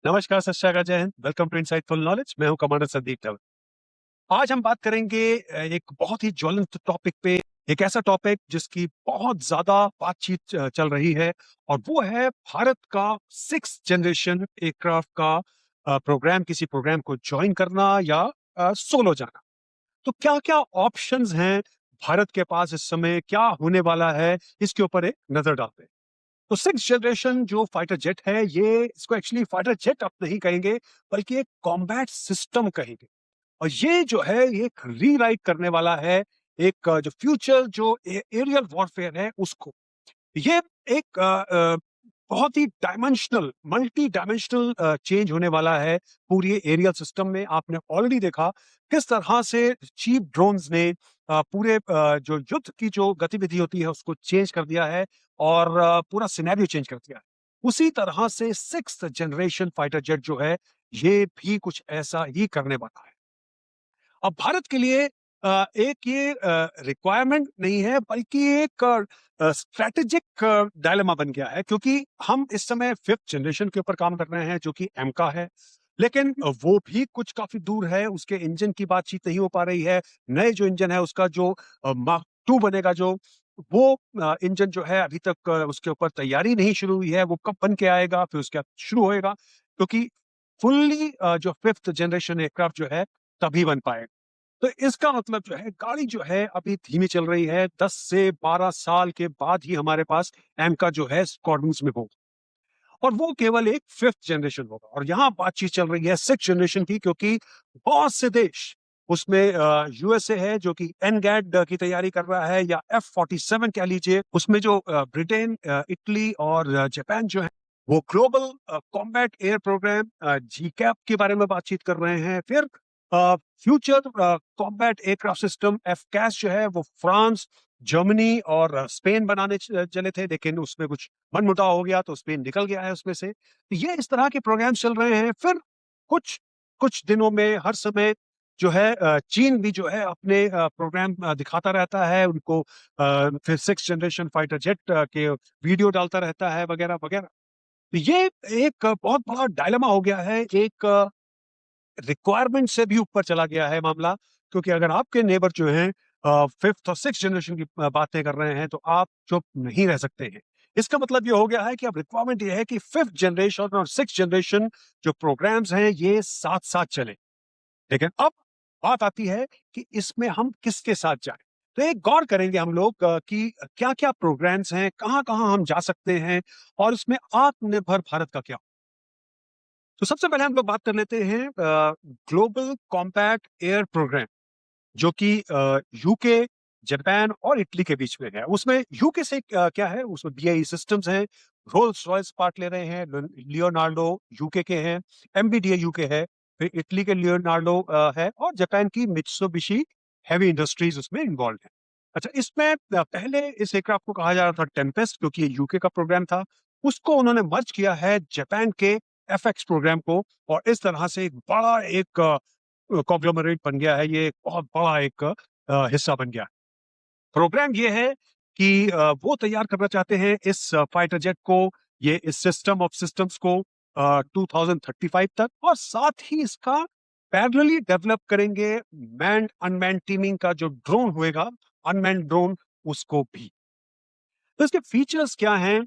नमस्कार, सत Sri Akal, Jai Hind. Welcome to insightful knowledge. मैं हूं कमांडर संदीप धवन। आज हम बात करेंगे एक बहुत ही ज्वलंत टॉपिक पे। एक ऐसा टॉपिक जिसकी बहुत ज्यादा बातचीत चल रही है, और वो है भारत का 6th जनरेशन एयरक्राफ्ट का प्रोग्राम, किसी प्रोग्राम को ज्वाइन करना या सोलो जाना। तो क्या क्या ऑप्शंस हैं भारत के पास इस समय, क्या होने वाला है, इसके ऊपर एक नजर डालते हैं। तो 6th जनरेशन जो फाइटर जेट है, ये इसको एक्चुअली फाइटर जेट आप नहीं कहेंगे, बल्कि एक कॉम्बैट सिस्टम कहेंगे। और ये जो है, ये एक रीराइट करने वाला है एक जो फ्यूचर जो एरियल वॉरफेयर है उसको। ये एक बहुत ही डायमेंशनल, मल्टी डायमेंशनल चेंज होने वाला है पूरी एरियल सिस्टम में। आपने ऑलरेडी देखा किस तरह से चीप ड्रोन्स ने पूरे जो युद्ध की जो गतिविधि होती है उसको चेंज कर दिया है, और पूरा सिनेरियो चेंज कर दिया है। उसी तरह से 6th जनरेशन फाइटर जेट जो है, ये भी कुछ ऐसा ही करने वाला है। अब भारत के लिए एक ये रिक्वायरमेंट नहीं है, बल्कि एक स्ट्रेटेजिक डायलेमा बन गया है, क्योंकि हम इस समय 5th जनरेशन के ऊपर काम कर रहे हैं जो कि एम का है। लेकिन वो भी कुछ काफी दूर है, उसके इंजन की बातचीत नहीं हो पा रही है। नए जो इंजन है उसका जो मार्क 2 बनेगा, जो वो इंजन जो है अभी तक उसके ऊपर तैयारी नहीं शुरू हुई है। वो कब बन के आएगा, फिर उसके बाद शुरू होएगा, क्योंकि फुल्ली जो 5th जनरेशन एयरक्राफ्ट जो है तभी बन पाएगा। तो इसका मतलब जो है, गाड़ी जो है अभी धीमी चल रही है। 10 से 12 साल के बाद ही हमारे पास एम का जो है स्क्वाड्रन्स में होगा, और वो केवल एक 5th जनरेशन होगा। और यहाँ बातचीत चल रही है 6th जनरेशन की, क्योंकि बहुत से देश उसमें यूएसए है जो कि एनगैड की तैयारी कर रहा है, या F-47 कह लीजिए। उसमें जो ब्रिटेन, इटली और जापान जो है, वो ग्लोबल कॉम्बैट एयर प्रोग्राम जी कैप के बारे में बातचीत कर रहे हैं। फिर फ्यूचर कॉम्बैट एयरक्राफ्ट सिस्टम एफकैस जो है, वो फ्रांस, जर्मनी और स्पेन बनाने चले थे, लेकिन उसमें कुछ मनमुटाव हो गया, तो स्पेन निकल गया है उसमें से। तो ये इस तरह के प्रोग्राम चल रहे हैं। फिर कुछ कुछ दिनों में हर समय जो है चीन भी जो है अपने प्रोग्राम दिखाता रहता है उनको। फिर 6th जनरेशन फाइटर जेट के वीडियो डालता रहता है, वगैरह वगैरह। तो ये एक बहुत बड़ा डायलेमा हो गया है, एक रिक्वायरमेंट से भी ऊपर चला गया है मामला। क्योंकि अगर आपके नेबर जो हैं 5th और 6th जनरेशन की बातें कर रहे हैं, तो आप चुप नहीं रह सकते हैं। इसका मतलब ये हो गया है कि अब रिक्वायरमेंट ये है कि 5th जनरेशन और 6th जनरेशन जो प्रोग्राम्स हैं, ये साथ साथ चले। लेकिन अब बात आती है कि इसमें हम किसके साथ जाएं। तो एक गौर करेंगे हम लोग कि क्या क्या प्रोग्राम्स हैं, कहाँ कहाँ हम जा सकते हैं, और उसमें आत्मनिर्भर भारत का क्या। तो सबसे पहले हम लोग बात कर लेते हैं ग्लोबल कॉम्पैक्ट एयर प्रोग्राम, जो कि यूके, जापान और इटली के बीच में है। उसमें यूके से क्या है, उसमें बीएई सिस्टम्स हैं, रोल्स रॉयस पार्ट ले रहे हैं, लियोनार्डो यूके के हैं, एमबीडीए यूके है, फिर इटली के लियोनार्डो है, और जापान की मित्सुबिशी हैवी इंडस्ट्रीज उसमें इन्वॉल्व है। अच्छा, इसमें पहले इस एयरक्राफ्ट को कहा जा रहा था टेम्पेस्ट, क्योंकि ये यूके का प्रोग्राम था। उसको उन्होंने मर्ज किया है जापान के एफएक्स प्रोग्राम को, और इस तरह से एक बड़ा एक कॉन्ग्लोमरेट बन गया है। ये एक बहुत बड़ा एक हिस्सा बन गया। प्रोग्राम ये है कि वो तैयार करना चाहते हैं इस फाइटर जेट को, ये इस सिस्टम ऑफ सिस्टम्स को 2035 तक, और साथ ही इसका पैरेलली डेवलप करेंगे मैन्ड अनमैन्ड टीमिंग का जो ड्रोन होएगा, अनमैन्ड ड्रोन, उसको भी। तो इसके फीचर्स क्या हैं?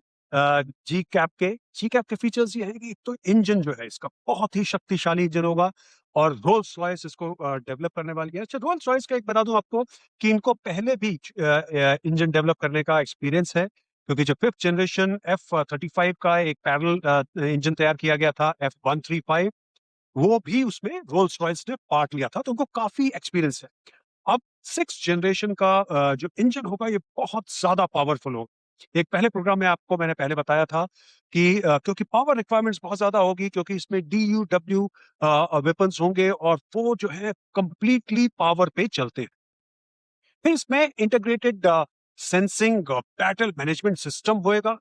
जी कैप के फीचर्स ये हैं कि एक तो इंजन जो है इसका बहुत ही शक्तिशाली इंजन होगा, और रोल्स रॉयस इसको डेवलप करने वाली है। अच्छा, रोल्स रॉयस का एक बता दूं आपको कि इनको पहले भी इंजन डेवलप करने का एक्सपीरियंस है, क्योंकि जो 5th जनरेशन F-35 का एक पैरेलल इंजन तैयार किया गया था, F-135, वो भी उसमें रोल्स रॉयस ने पार्ट लिया था, तो उनको काफी एक्सपीरियंस है। अब 6th जनरेशन का जो इंजन होगा, ये बहुत ज्यादा पावरफुल होगा। एक पहले प्रोग्राम में आपको मैंने पहले बताया था कि क्योंकि पावर रिक्वायरमेंट्स बहुत ज्यादा होगी, क्योंकि इसमें DUW वेपन्स होंगे, और वो जो है कंप्लीटली पावर पे चलते हैं। फिर इसमें integrated sensing battle management system होएगा,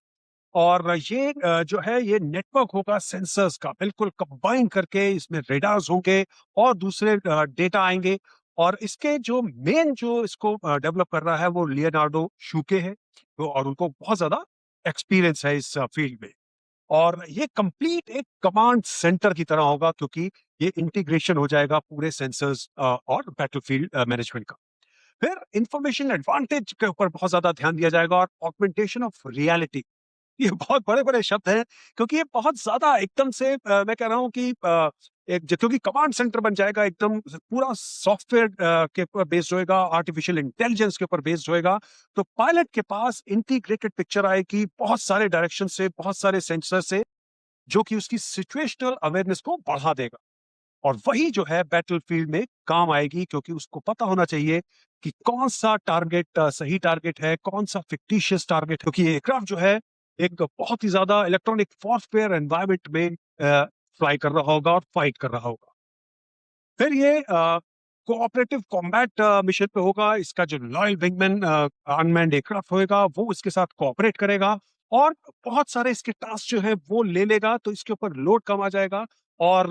और ये जो है, ये नेटवर्क होगा सेंसर्स का, बिल्कुल कंबाइन करके इसमें रेडार्स होंगे और दूसरे डेटा आएंगे। और इसके जो मेन जो इसको डेवलप कर रहा है, वो लियोनार्डो शूके है, और उनको बहुत ज्यादा एक्सपीरियंस है इस फील्ड में। और ये कंप्लीट एक कमांड सेंटर की तरह होगा, क्योंकि ये इंटीग्रेशन हो जाएगा पूरे सेंसर्स और बैटलफील्ड मैनेजमेंट का। फिर इंफॉर्मेशन एडवांटेज के ऊपर बहुत ज्यादा ध्यान दिया जाएगा, और ऑगमेंटेशन ऑफ रियलिटी। ये बहुत बड़े-बड़े शब्द हैं, क्योंकि ये बहुत ज़्यादा एकदम से मैं कह रहा हूँ कि क्योंकि कमांड सेंटर बन जाएगा, एकदम पूरा सॉफ्टवेयर के ऊपर बेस्ड होएगा, आर्टिफिशियल इंटेलिजेंस के ऊपर बेस्ड होएगा। तो पायलट के पास इंटीग्रेटेड पिक्चर आएगी बहुत सारे डायरेक्शन से, बहुत सारे सेंसर से, जो कि उसकी सिचुएशनल अवेयरनेस को बढ़ा देगा। और वही जो है बैटलफील्ड में काम आएगी, क्योंकि उसको पता होना चाहिए कि कौन सा टारगेट सही टारगेट है, कौन सा फिक्टिशियस टारगेट, क्योंकि ये एयरक्राफ्ट जो है एक बहुत ही ज्यादा इलेक्ट्रॉनिक वॉरफेयर एनवायरनमेंट में फ्लाई कर रहा होगा और फाइट कर रहा होगा। फिर ये कोऑपरेटिव कॉम्बैट मिशन पे होगा। इसका जो लॉयल विंगमैन अनमैन्ड एयरक्राफ्ट होएगा, वो इसके साथ कोऑपरेट करेगा, और बहुत सारे इसके टास्क जो है वो ले लेगा, तो इसके ऊपर लोड कम आ जाएगा। और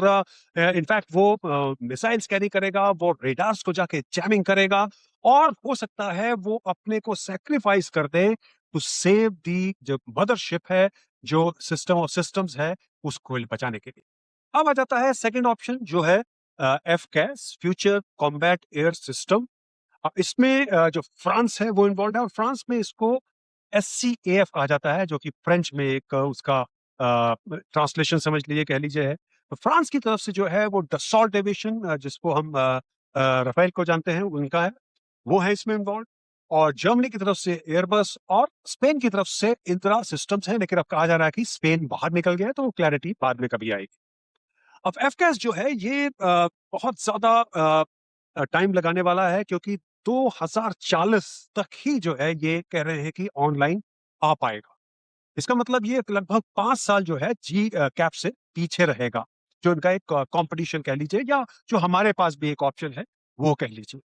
इनफैक्ट वो मिसाइल्स कैरी करेगा, वो रेडार्स को जाके जैमिंग करेगा, और हो सकता है वो अपने को सेक्रीफाइस कर दे टू सेव दी जो मदरशिप है, जो सिस्टम ऑफ सिस्टम्स है, उसको बचाने के लिए। अब आ जाता है सेकंड ऑप्शन, जो है एफकैस, फ्यूचर कॉम्बैट एयर सिस्टम। इसमें जो फ्रांस है वो इन्वॉल्व है, और फ्रांस में इसको एससीएएफ कहा जाता है, जो कि फ्रेंच में एक उसका ट्रांसलेशन समझ लीजिए, कह लीजिए है। तो फ्रांस की तरफ से जो है वो डसॉल्ट एविएशन, जिसको हम राफेल को जानते हैं, उनका है, वो है इसमें इन्वॉल्व। और जर्मनी की तरफ से एयरबस, और स्पेन की तरफ से इंत्रा सिस्टम्स है, लेकिन अब कहा जा रहा है कि स्पेन बाहर निकल गया है, तो वो क्लैरिटी बाद में कभी आएगी। अब एफकैस जो है ये बहुत ज्यादा टाइम लगाने वाला है, क्योंकि 2040 तक ही जो है ये कह रहे हैं कि ऑनलाइन आ पाएगा। इसका मतलब ये लगभग 5 साल जो है जी कैप से पीछे रहेगा, जो इनका एक कंपटीशन कह लीजिए, या जो हमारे पास भी एक ऑप्शन है वो कह लीजिए।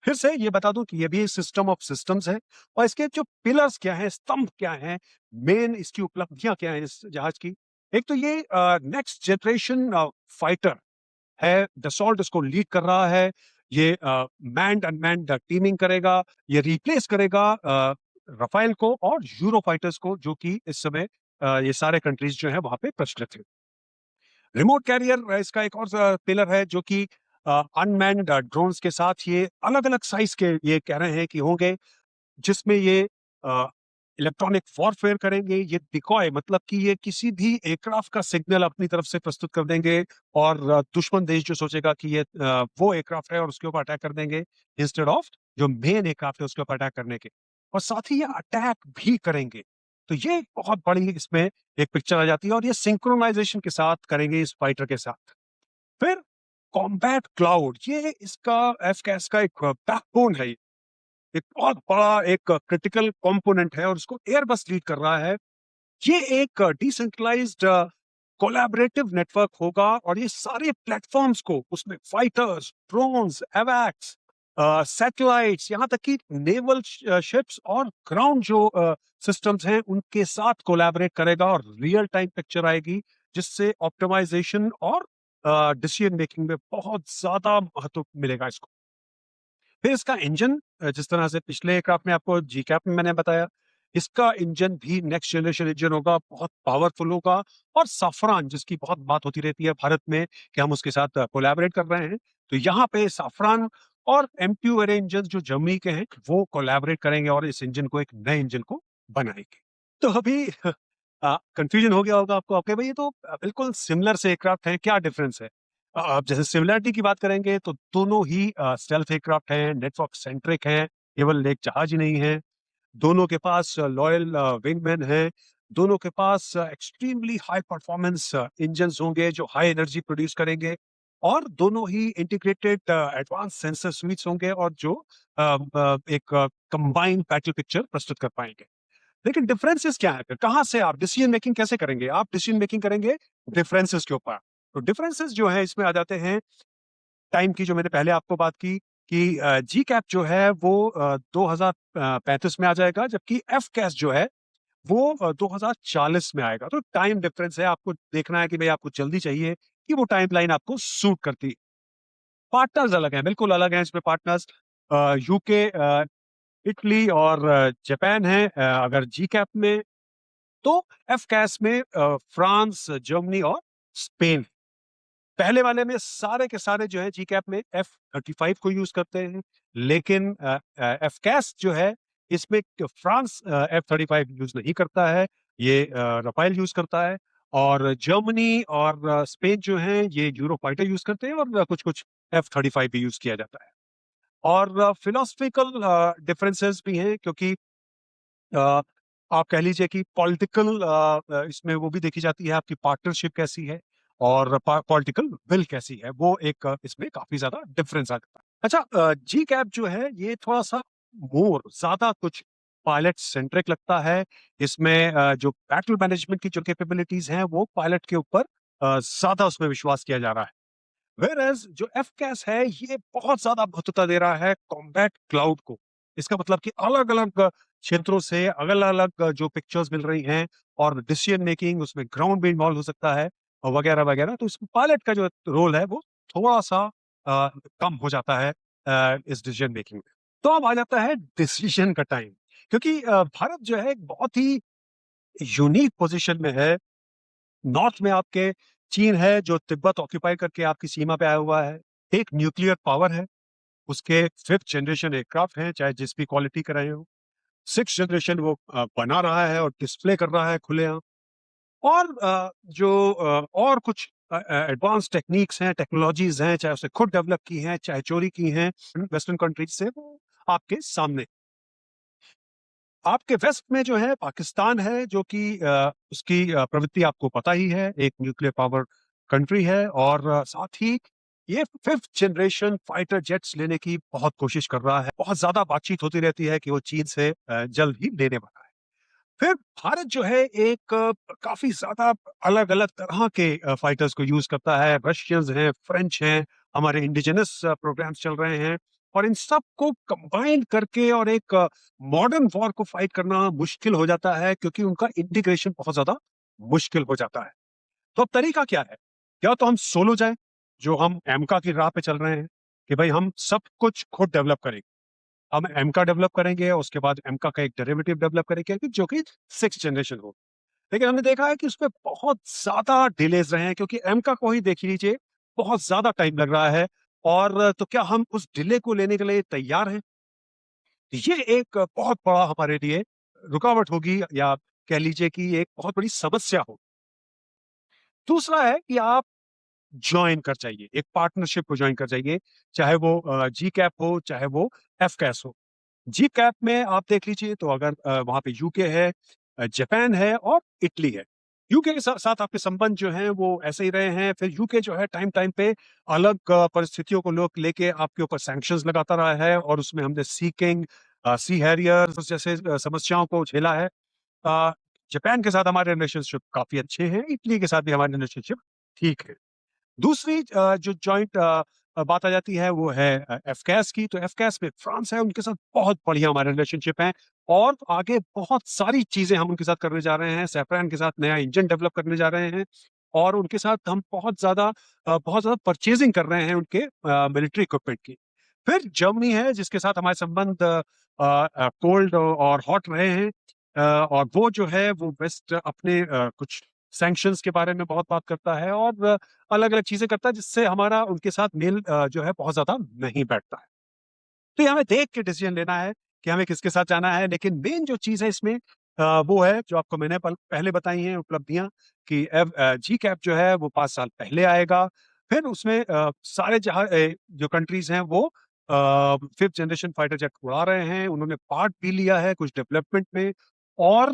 फिर से ये बता दूं कि ये भी सिस्टम ऑफ सिस्टम्स है, और इसके जो पिलर्स क्या हैं, स्तंभ क्या हैं, मेन इसकी उपलब्धियां क्या हैं इस जहाज की। एक तो ये नेक्स्ट जनरेशन फाइटर है, डसॉल्ट इसको लीड कर रहा है। ये मैन्ड अनमैन्ड टीमिंग करेगा, ये रिप्लेस करेगा रफाइल को और यूरो फाइटर्स को, जो कि इस समय ये सारे कंट्रीज जो है वहां पे प्रचलित है। रिमोट कैरियर इसका एक और पिलर है, जो कि अनमैन्ड ड्रोन्स के साथ ये अलग अलग साइज के ये कह रहे हैं कि होंगे, जिसमें ये इलेक्ट्रॉनिक वॉरफेयर करेंगे। ये डिकॉय मतलब कि ये किसी भी एयरक्राफ्ट का सिग्नल अपनी तरफ से प्रस्तुत कर देंगे, और दुश्मन देश जो सोचेगा कि ये वो एयरक्राफ्ट है, और उसके ऊपर अटैक कर देंगे, इंस्टेड ऑफ जो मेन एयरक्राफ्ट है उसके ऊपर अटैक करने के। और साथ ही ये अटैक भी करेंगे। तो ये बहुत बड़ी इसमें एक पिक्चर आ जाती है, और ये सिंक्रोनाइजेशन के साथ करेंगे इस फाइटर के साथ। फिर कॉम्बैट क्लाउड, ये इसका एफकैस का एक बैकबोन है, एक बहुत बड़ा एक क्रिटिकल कंपोनेंट है, और उसको एयरबस लीड कर रहा है। ये एक डिसेंट्रलाइज्ड कोलैबोरेटिव नेटवर्क होगा, और ये सारे प्लेटफॉर्म्स को उसमें फाइटर्स, ड्रोन्स, एवैक्स, सैटेलाइट्स, यहाँ तक कि नेवल शिप्स और ग्राउंड जो सिस्टम्स हैं उनके साथ कोलैबोरेट करेगा, और रियल टाइम पिक्चर आएगी, जिससे ऑप्टिमाइजेशन और डिसीजन मेकिंग में बहुत ज्यादा महत्व मिलेगा इसको। फिर इसका इंजन, जिस तरह से पिछले एयरक्राफ्ट में आपको जी कैप में मैंने बताया, इसका इंजन भी नेक्स्ट जनरेशन इंजन होगा, बहुत पावरफुल होगा। और साफरान, जिसकी बहुत बात होती रहती है भारत में कि हम उसके साथ कोलैबोरेट कर रहे हैं, तो यहाँ पे साफरान और एमट्यू एरे इंजन जो जर्मनी के हैं वो कोलैबोरेट करेंगे, और इस इंजन को एक नए इंजन को बनाएंगे। तो अभी कंफ्यूजन हो गया होगा आपको, आपके भाई ये तो बिल्कुल सिमिलर से एयरक्राफ्ट हैं, क्या डिफरेंस है? अब जैसे सिमिलरिटी की बात करेंगे, तो दोनों ही स्टेल्थ एयरक्राफ्ट हैं, नेटवर्क सेंट्रिक हैं, केवल एक जहाज ही नहीं है। दोनों के पास लॉयल विंगमैन है। दोनों के पास एक्सट्रीमली हाई परफॉर्मेंस इंजन्स होंगे, जो हाई एनर्जी प्रोड्यूस करेंगे। और दोनों ही इंटीग्रेटेड एडवांस सेंसर स्वीट्स होंगे, और जो एक कंबाइंड बैटल पिक्चर प्रस्तुत कर पाएंगे। लेकिन डिफरेंसेस क्या है? फिर कहां से आप डिसीजन मेकिंग कैसे करेंगे? आप डिसीजन मेकिंग करेंगे डिफरेंसेस के ऊपर। तो डिफरेंसेस जो है इसमें आ जाते हैं टाइम की, जो मैंने पहले आपको बात की कि जी कैप जो है वो 2035 में आ जाएगा, जबकि एफ कैस जो है वो 2040 में आएगा। तो टाइम डिफरेंस है, आपको देखना है कि भाई आपको जल्दी चाहिए कि वो टाइमलाइन आपको सूट करती है। पार्टनर्स अलग हैं, बिल्कुल अलग हैं इसमें पार्टनर्स। यूके, इटली और जापान है अगर जी कैप में। तो एफ कैस में फ्रांस, जर्मनी और स्पेन। पहले वाले में सारे के सारे जो है जी कैप में F-35 को यूज करते हैं, लेकिन एफ कैस जो है इसमें फ्रांस F-35 यूज नहीं करता है, ये रफाइल यूज करता है। और जर्मनी और स्पेन जो है ये यूरो फाइटर यूज करते हैं, और कुछ कुछ F-35 भी यूज किया जाता है। और फिलोसफिकल डिफरेंसेस भी हैं, क्योंकि अ, आप कह लीजिए कि पॉलिटिकल इसमें वो भी देखी जाती है, आपकी पार्टनरशिप कैसी है और पॉलिटिकल विल कैसी है, वो एक इसमें काफी ज्यादा डिफरेंस आ जाता है। अच्छा, जी कैप जो है ये थोड़ा सा मोर ज्यादा कुछ पायलट सेंट्रिक लगता है। इसमें जो बैटल मैनेजमेंट की जो कैपेबिलिटीज हैं वो पायलट के ऊपर ज्यादा उसमें विश्वास किया जा रहा है। वेयरएज जो एफकैस है ये बहुत ज्यादा महत्वता दे रहा है कॉम्बैट क्लाउड को। इसका मतलब कि अलग अलग क्षेत्रों से अलग अलग जो पिक्चर्स मिल रही हैं, और डिसीजन मेकिंग उसमें ग्राउंड भी इन्वॉल्व हो सकता है और वगैरह वगैरह, तो इसमें पायलट का जो रोल है वो थोड़ा सा कम हो जाता है इस डिसीजन मेकिंग में। तो अब आ जाता है डिसीजन का टाइम, क्योंकि भारत जो है एक बहुत ही यूनिक पोजीशन में है। नॉर्थ में आपके चीन है जो तिब्बत ऑक्यूपाई करके आपकी सीमा पे आया हुआ है। एक न्यूक्लियर पावर है, उसके फिफ्थ जनरेशन एयरक्राफ्ट हैं, चाहे जिस भी क्वालिटी का रहे हो। सिक्स जनरेशन वो बना रहा है और डिस्प्ले कर रहा है खुलेआम। और और कुछ एडवांस टेक्निक्स हैं, टेक्नोलॉजीज हैं, चाहे उसे खुद डेवलप की हैं चाहे चोरी की हैं वेस्टर्न कंट्रीज से, वो आपके सामने। आपके वेस्ट में जो है पाकिस्तान है, जो कि उसकी प्रवृत्ति आपको पता ही है, एक न्यूक्लियर पावर कंट्री है। और साथ ही ये फिफ्थ जनरेशन फाइटर जेट्स लेने की बहुत कोशिश कर रहा है। बहुत ज्यादा बातचीत होती रहती है कि वो चीन से जल्द ही लेने वाला है। फिर भारत जो है एक काफी ज्यादा अलग अलग तरह के फाइटर्स को यूज करता है। रशियंस हैं, फ्रेंच हैं, हमारे इंडिजिनस प्रोग्राम्स चल रहे हैं, और इन सब को कंबाइन करके और एक मॉडर्न वॉर को फाइट करना मुश्किल हो जाता है, क्योंकि उनका इंटीग्रेशन बहुत ज्यादा मुश्किल हो जाता है। तो अब तरीका क्या है? क्या तो हम सोलो जाए, जो हम एमका की राह पे चल रहे हैं, कि भाई हम सब कुछ खुद डेवलप करेंगे। हम एमका डेवलप करेंगे, उसके बाद एमका का एक डेरिवेटिव डेवलप करेंगे जो कि सिक्स जनरेशन हो। लेकिन हमने देखा है कि उसमें बहुत ज्यादा डिलेज रहे हैं, क्योंकि एमका को ही देख लीजिए, बहुत ज्यादा टाइम लग रहा है। और तो क्या हम उस डिले को लेने के लिए तैयार हैं? ये एक बहुत बड़ा हमारे लिए रुकावट होगी, या कह लीजिए कि एक बहुत बड़ी समस्या हो। दूसरा है कि आप ज्वाइन कर जाइए, एक पार्टनरशिप को ज्वाइन कर जाइए, चाहे वो जी कैप हो चाहे वो एफ कैस हो। जी कैप में आप देख लीजिए तो अगर वहां पे यूके है, जापान है और इटली है। यूके के साथ आपके संबंध जो हैं वो ऐसे ही रहे हैं। फिर यूके जो है टाइम टाइम पे अलग परिस्थितियों को लोग लेके आपके ऊपर सैंक्शंस लगाता रहा है, और उसमें हमने सी किंग, सी हैरियर जैसे समस्याओं को झेला है। अ, जापान के साथ हमारे रिलेशनशिप काफी अच्छे हैं, इटली के साथ भी हमारे रिलेशनशिप ठीक है। दूसरी जो जॉइंट बात आ जाती है वो है एफकैस की। तो एफकैस में फ्रांस है, उनके साथ बहुत बढ़िया हमारे रिलेशनशिप है, और आगे बहुत सारी चीजें हम उनके साथ करने जा रहे हैं। सैफरान के साथ नया इंजन डेवलप करने जा रहे हैं, और उनके साथ हम बहुत ज्यादा परचेजिंग कर रहे हैं उनके मिलिट्री इक्विपमेंट की। फिर जर्मनी है, जिसके साथ हमारे संबंध कोल्ड और हॉट रहे हैं। और वो जो है वो वेस्ट अपने कुछ सैंक्शंस के बारे में बहुत बात करता है, और अलग अलग चीजें करता है, जिससे हमारा उनके साथ मेल जो है बहुत ज्यादा नहीं बैठता है। तो ये हमें देख के डिसीजन लेना है कि हमें किसके साथ जाना है। लेकिन मेन जो चीज है इसमें वो है जो आपको मैंने पहले बताई हैं उपलब्धियां, कि जी कैप जो है वो 5 साल पहले आएगा। फिर उसमें सारे जहां जो कंट्रीज हैं वो फिफ्थ जनरेशन फाइटर जेट उड़ा रहे हैं, उन्होंने पार्ट भी लिया है कुछ डेवलपमेंट में। और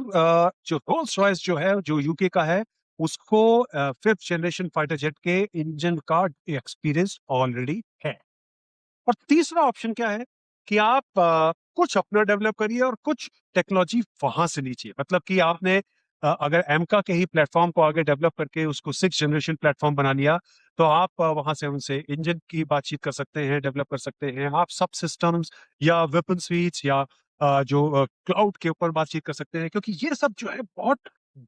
जो रोल्स रॉयस जो है जो यूके का है, उसको फिफ्थ जनरेशन फाइटर जेट के इंजन का एक्सपीरियंस ऑलरेडी है। और तीसरा ऑप्शन क्या है कि आप कुछ अपना डेवलप करिए और कुछ टेक्नोलॉजी वहां से लीजिए। मतलब कि आपने अगर एमका के ही प्लेटफॉर्म को आगे डेवलप करके उसको सिक्स जनरेशन प्लेटफॉर्म बना लिया, तो आप वहां से उनसे इंजन की बातचीत कर सकते हैं, डेवलप कर सकते हैं। आप सब सिस्टम्स या वेपन स्वीट्स या जो क्लाउड के ऊपर बातचीत कर सकते हैं, क्योंकि ये सब जो है बहुत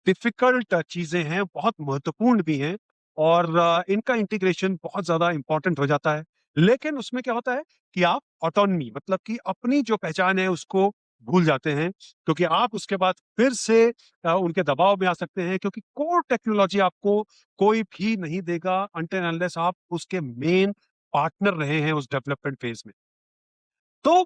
डिफिकल्ट चीजें हैं, बहुत महत्वपूर्ण भी हैं, और इनका इंटीग्रेशन बहुत ज्यादा इंपॉर्टेंट हो जाता है। लेकिन उसमें क्या होता है कि आप ऑटोनमी, मतलब कि अपनी जो पहचान है उसको भूल जाते हैं, क्योंकि आप उसके बाद फिर से उनके दबाव में आ सकते हैं, क्योंकि कोर टेक्नोलॉजी आपको कोई भी नहीं देगा अनटिल अनलेस आप उसके मेन पार्टनर रहे हैं उस डेवलपमेंट फेज में। तो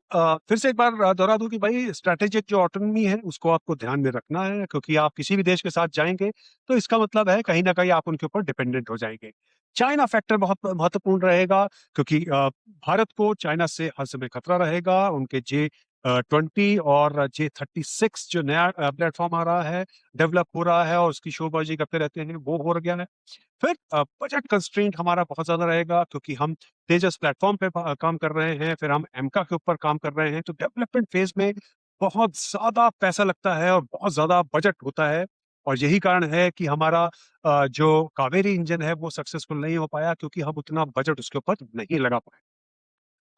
फिर से एक बार दोहरा दूं कि भाई स्ट्रैटेजिक जो ऑटोनॉमी है उसको आपको ध्यान में रखना है, क्योंकि आप किसी भी देश के साथ जाएंगे तो इसका मतलब है कहीं ना कहीं आप उनके ऊपर डिपेंडेंट हो जाएंगे। चाइना फैक्टर बहुत महत्वपूर्ण रहेगा, क्योंकि भारत को चाइना से हर समय खतरा रहेगा। उनके J20 और J36 जो नया प्लेटफॉर्म आ रहा है, डेवलप हो रहा है और उसकी शोबाजी करते रहते हैं, वो हो गया है। फिर बजट कंस्ट्रेंट हमारा बहुत ज्यादा रहेगा, क्योंकि हम तेजस प्लेटफॉर्म पे काम कर रहे हैं, फिर हम एमका के ऊपर काम कर रहे हैं, तो डेवलपमेंट फेज में बहुत ज्यादा पैसा लगता है और बहुत ज्यादा बजट होता है। और यही कारण है कि हमारा जो कावेरी इंजन है वो सक्सेसफुल नहीं हो पाया, क्योंकि हम उतना बजट उसके ऊपर नहीं लगा पाए।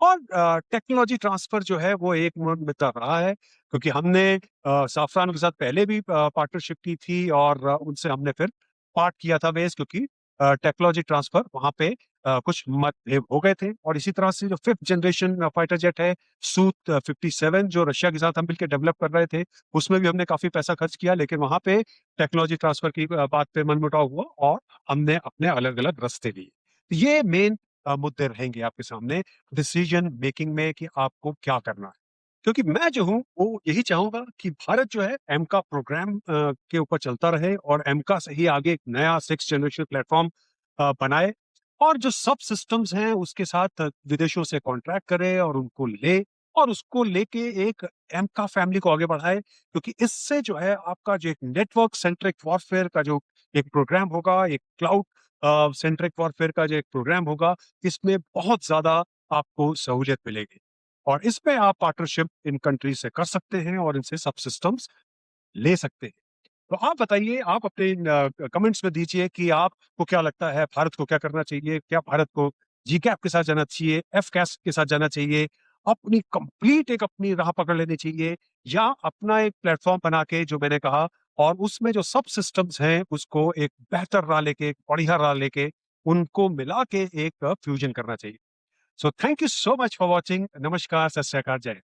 और टेक्नोलॉजी ट्रांसफर जो है वो एक मुद्दा रहा है, क्योंकि हमने साफरान के साथ पहले भी पार्टनरशिप की थी और उनसे हमने फिर पार्ट किया था बेस, क्योंकि टेक्नोलॉजी ट्रांसफर वहां पे कुछ मतभेद हो गए थे। और इसी तरह से जो 5th जनरेशन फाइटर जेट है सूट 57 जो रशिया के साथ हम मिलकर डेवलप कर रहे थे, उसमें भी हमने काफी पैसा खर्च किया, लेकिन वहां पे टेक्नोलॉजी ट्रांसफर की बात पे मनमुटाव हुआ और हमने अपने अलग अलग रास्ते लिए। तो ये मेन मुद्दे रहेंगे आपके सामने डिसीजन मेकिंग में कि आपको क्या करना है। क्योंकि मैं जो हूं वो यही चाहूंगा कि भारत जो है एमका प्रोग्राम के ऊपर चलता रहे और एमका से ही आगे एक नया 6th जनरेशन प्लेटफॉर्म बनाए, और जो सब सिस्टम्स हैं उसके साथ विदेशों से कॉन्ट्रैक्ट करे और उनको ले, और उसको लेके एक एमका फैमिली को आगे बढ़ाए। क्योंकि इससे जो है आपका जो एक नेटवर्क सेंट्रिक वॉरफेयर का जो एक प्रोग्राम होगा, एक क्लाउड सेंट्रिक वॉरफेयर का जो एक प्रोग्राम होगा, इसमें बहुत ज्यादा आपको सहूलियत मिलेगी। और इसमें आप पार्टनरशिप इन कंट्री से कर सकते हैं और इनसे सब सिस्टम्स ले सकते हैं। तो आप बताइए, आप अपने कमेंट्स में दीजिए कि आपको क्या लगता है, भारत को क्या करना चाहिए? क्या भारत को जी कैप के साथ जाना चाहिए, एफ कैस के साथ जाना चाहिए, अपनी कंप्लीट एक अपनी राह पकड़ लेनी चाहिए, या अपना एक प्लेटफॉर्म बना के जो मैंने कहा और उसमें जो सब सिस्टम्स हैं उसको एक बेहतर राह लेके, एक बढ़िया राह लेके उनको मिला के एक फ्यूजन करना चाहिए। So thank you so much for watching. नमस्कार, सत श्री अकाल, जय हिंद।